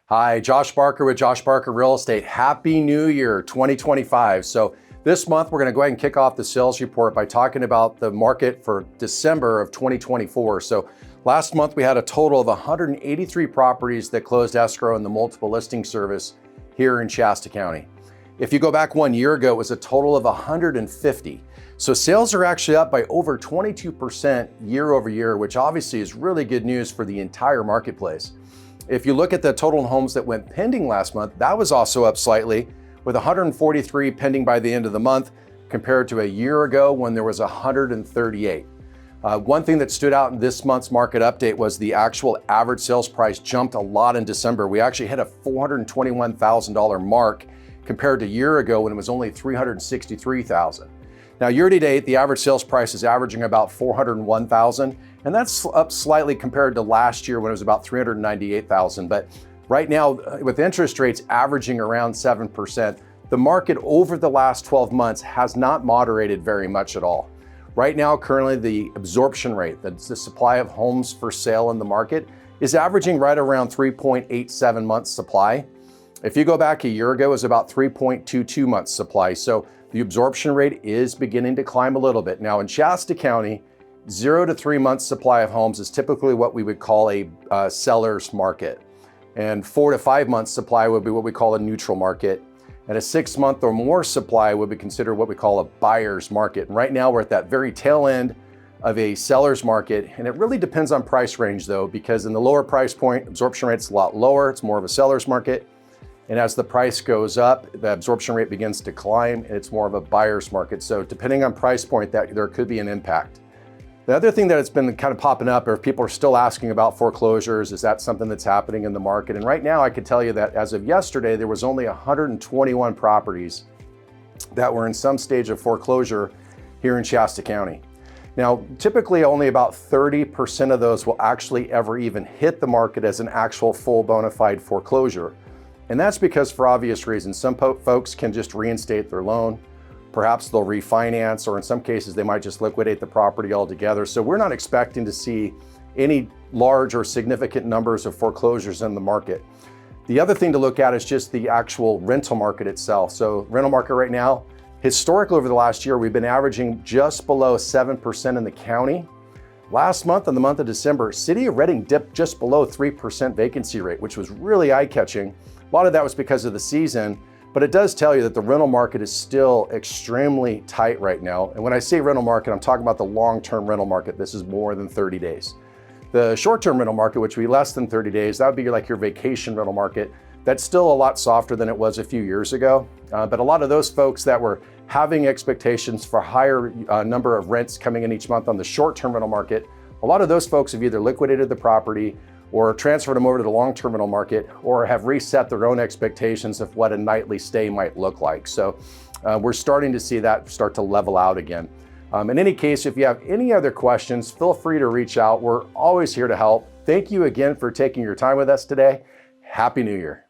Hi, Josh Barker with Josh Barker Real Estate. Happy New Year 2025. So this month, we're going to go ahead and kick off the sales report by talking about the market for December of 2024. So last month, we had a total of 183 properties that closed escrow in the multiple listing service here in Shasta County. If you go back 1 year ago, it was a total of 150. So sales are actually up by over 22% year over year, which obviously is really good news for the entire marketplace. If you look at the total homes that went pending last month, that was also up slightly, with 143 pending by the end of the month compared to a year ago when there was 138. One thing that stood out in this month's market update was the actual average sales price jumped a lot in December. We actually hit a $421,000 mark compared to a year ago when it was only $363,000. Now, year to date, the average sales price is averaging about $401,000, and that's up slightly compared to last year when it was about $398,000. But right now, with interest rates averaging around 7%, the market over the last 12 months has not moderated very much at all. Right now, currently, the absorption rate, that's the supply of homes for sale in the market, is averaging right around 3.87 months supply. If you go back a year ago, it was about 3.22 months supply. So the absorption rate is beginning to climb a little bit. Now in Shasta County, 0 to 3 months supply of homes is typically what we would call a seller's market. And 4 to 5 months supply would be what we call a neutral market. And a 6 month or more supply would be considered what we call a buyer's market. And right now we're at that very tail end of a seller's market. And it really depends on price range though, because in the lower price point, absorption rate's a lot lower. It's more of a seller's market. And as the price goes up, the absorption rate begins to climb, and it's more of a buyer's market. So depending on price point, that there could be an impact. The other thing that it's been kind of popping up, or if people are still asking about foreclosures, is that something that's happening in the market? And right now, I could tell you that as of yesterday, there was only 121 properties that were in some stage of foreclosure here in Shasta County. Now, typically only about 30% of those will actually ever even hit the market as an actual full bona fide foreclosure. And that's because, for obvious reasons, some folks can just reinstate their loan. Perhaps they'll refinance, or in some cases, they might just liquidate the property altogether. So we're not expecting to see any large or significant numbers of foreclosures in the market. The other thing to look at is just the actual rental market itself. So rental market right now, historically over the last year, we've been averaging just below 7% in the county. Last month, in the month of December, City of Redding dipped just below 3% vacancy rate, which was really eye-catching. A lot of that was because of the season, but it does tell you that the rental market is still extremely tight right now. And when I say rental market, I'm talking about the long-term rental market. This is more than 30 days. The short-term rental market, which would be less than 30 days, that would be like your vacation rental market. That's still a lot softer than it was a few years ago. But a lot of those folks that were having expectations for higher number of rents coming in each month on the short-term rental market, a lot of those folks have either liquidated the property or transferred them over to the long-term rental market, or have reset their own expectations of what a nightly stay might look like. So we're starting to see that start to level out again. In any case, if you have any other questions, feel free to reach out. We're always here to help. Thank you again for taking your time with us today. Happy New Year.